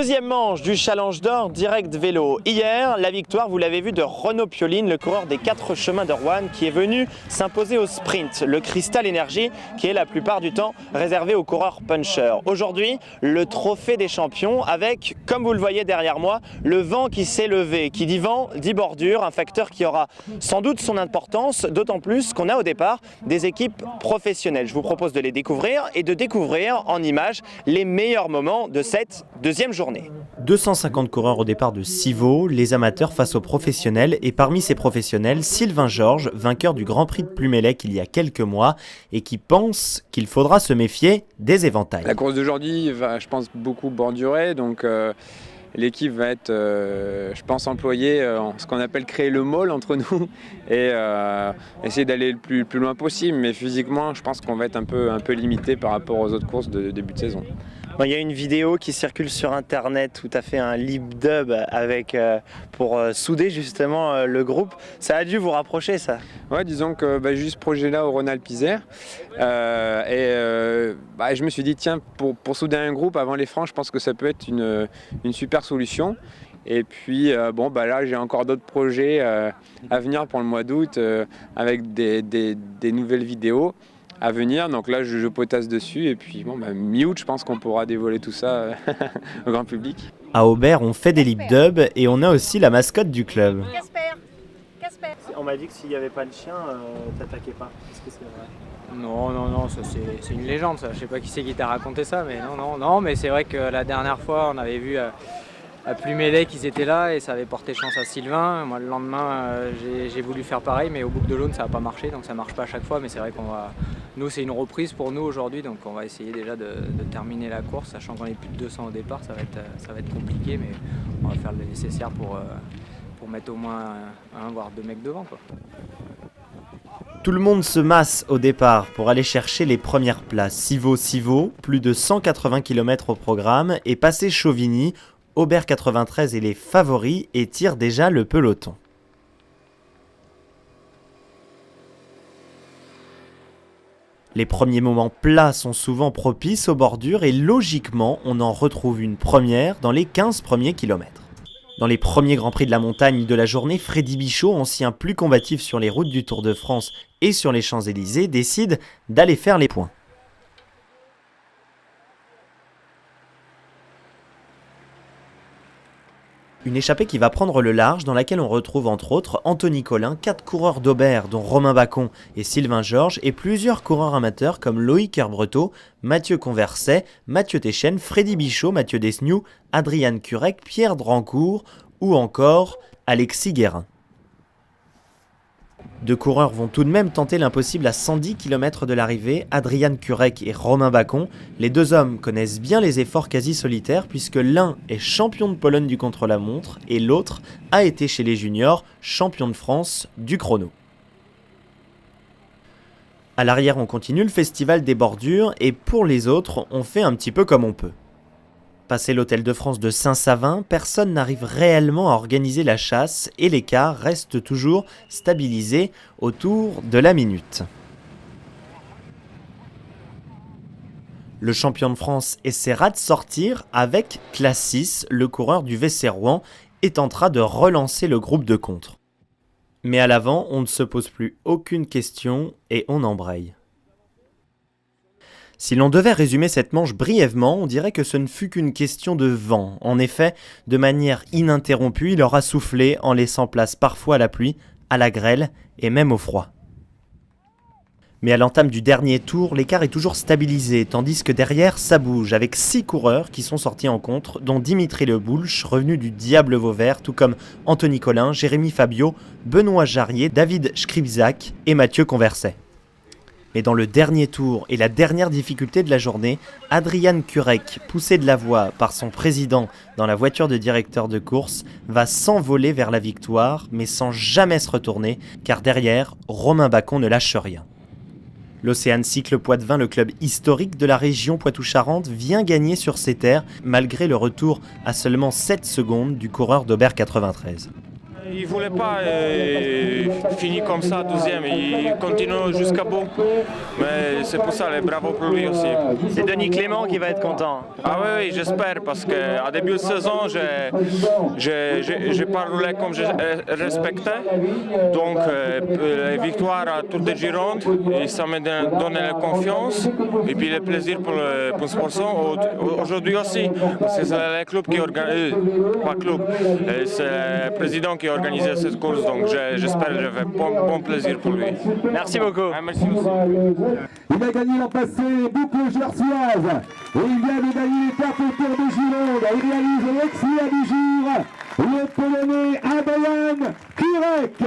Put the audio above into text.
Deuxième manche du Challenge d'Or Direct Vélo. Hier, la victoire, vous l'avez vu, de Renaud Pioline, le coureur des 4 chemins de Roanne, qui est venu s'imposer au sprint, le Cristal Energy, qui est la plupart du temps réservé aux coureurs punchers. Aujourd'hui, le trophée des champions avec, comme vous le voyez derrière moi, le vent qui s'est levé. Qui dit vent, dit bordure, un facteur qui aura sans doute son importance, d'autant plus qu'on a au départ des équipes professionnelles. Je vous propose de les découvrir et de découvrir en images les meilleurs moments de cette deuxième journée. 250 coureurs au départ de Civaux, les amateurs face aux professionnels, et parmi ces professionnels, Sylvain Georges, vainqueur du Grand Prix de Plumelec il y a quelques mois, et qui pense qu'il faudra se méfier des éventails. La course d'aujourd'hui va, je pense, beaucoup bordurer, donc l'équipe va être, je pense, employée en ce qu'on appelle créer le môle entre nous et essayer d'aller le plus loin possible, mais physiquement, je pense qu'on va être un peu limité par rapport aux autres courses de début de saison. Bon, il y a une vidéo qui circule sur internet où tu as fait un lip dub avec, pour souder justement le groupe. Ça a dû vous rapprocher, ça? Ouais, disons que j'ai eu ce projet-là au Rhône-Alpes Isère je me suis dit, tiens, pour souder un groupe avant les francs, je pense que ça peut être une super solution. Et puis là j'ai encore d'autres projets à venir pour le mois d'août avec des nouvelles vidéos à venir, donc là je potasse dessus et puis mi-août je pense qu'on pourra dévoiler tout ça au grand public. À Aubert, on fait des lip dubs et on a aussi la mascotte du club. Casper. On m'a dit que s'il n'y avait pas le chien, t'attaquais pas. Est-ce que c'est vrai? Non, ça c'est une légende ça. Je sais pas qui c'est qui t'a raconté ça, mais non, mais c'est vrai que la dernière fois on avait vu à Plumelec ils étaient là et ça avait porté chance à Sylvain. Moi le lendemain j'ai voulu faire pareil, mais au Bouc de l'Aune ça n'a pas marché, donc ça marche pas à chaque fois, mais c'est vrai nous c'est une reprise pour nous aujourd'hui, donc on va essayer déjà de terminer la course, sachant qu'on est plus de 200 au départ, ça va être compliqué, mais on va faire le nécessaire pour mettre au moins un voire deux mecs devant, quoi. Tout le monde se masse au départ pour aller chercher les premières places. Civaux, plus de 180 km au programme, et passé Chauvigny, Aubert 93 est les favoris et tire déjà le peloton. Les premiers moments plats sont souvent propices aux bordures et logiquement, on en retrouve une première dans les 15 premiers kilomètres. Dans les premiers Grands Prix de la montagne de la journée, Freddy Bichot, ancien plus combatif sur les routes du Tour de France et sur les Champs-Élysées, décide d'aller faire les points. Une échappée qui va prendre le large, dans laquelle on retrouve entre autres Anthony Collin, 4 coureurs d'Aubert dont Romain Bacon et Sylvain Georges, et plusieurs coureurs amateurs comme Loïc Herbretot, Mathieu Converset, Mathieu Téchen, Freddy Bichot, Mathieu Desgnoux, Adrian Curec, Pierre Drancourt ou encore Alexis Guérin. 2 coureurs vont tout de même tenter l'impossible à 110 km de l'arrivée, Adrian Curec et Romain Bacon. Les 2 hommes connaissent bien les efforts quasi solitaires puisque l'un est champion de Pologne du contre-la-montre et l'autre a été chez les juniors champion de France du chrono. À l'arrière, on continue le festival des bordures et pour les autres, on fait un petit peu comme on peut. Passé l'Hôtel de France de Saint-Savin, personne n'arrive réellement à organiser la chasse et l'écart reste toujours stabilisé autour de la minute. Le champion de France essaiera de sortir avec Classis, le coureur du VC Rouen, et tentera de relancer le groupe de contre. Mais à l'avant, on ne se pose plus aucune question et on embraye. Si l'on devait résumer cette manche brièvement, on dirait que ce ne fut qu'une question de vent. En effet, de manière ininterrompue, il aura soufflé en laissant place parfois à la pluie, à la grêle et même au froid. Mais à l'entame du dernier tour, l'écart est toujours stabilisé, tandis que derrière, ça bouge, avec 6 coureurs qui sont sortis en contre, dont Dimitri Le Boulch, revenu du Diable Vauvert, tout comme Anthony Collin, Jérémy Fabio, Benoît Jarrier, David Skribzak et Mathieu Converset. Mais dans le dernier tour et la dernière difficulté de la journée, Adrian Curec, poussé de la voix par son président dans la voiture de directeur de course, va s'envoler vers la victoire, mais sans jamais se retourner, car derrière, Romain Bacon ne lâche rien. L'Océan Cycle Poitevin, le club historique de la région Poitou-Charentes, vient gagner sur ses terres, malgré le retour à seulement 7 secondes du coureur d'Aubert 93. Il ne voulait pas finir comme ça, 12e. Il continue jusqu'à bout. Mais c'est pour ça, bravo pour lui aussi. C'est Denis Clément qui va être content. Ah oui, j'espère, parce qu'à début de saison, j'ai pas roulé comme je respectais. Donc, la victoire à Tour de Gironde, et ça m'a donné la confiance. Et puis le plaisir pour le sponsor aujourd'hui aussi. Parce que c'est le club qui organise, pas club, c'est le président qui a organisé cette course. Donc, j'espère que j'avais bon plaisir pour lui. Merci beaucoup. Ah, merci aussi. Il a gagné l'an passé boucle gersoise et il vient de gagner l'étape au Tour de Gironde. Il réalise l'exploit du jour, le Polonais Adrian Kurek.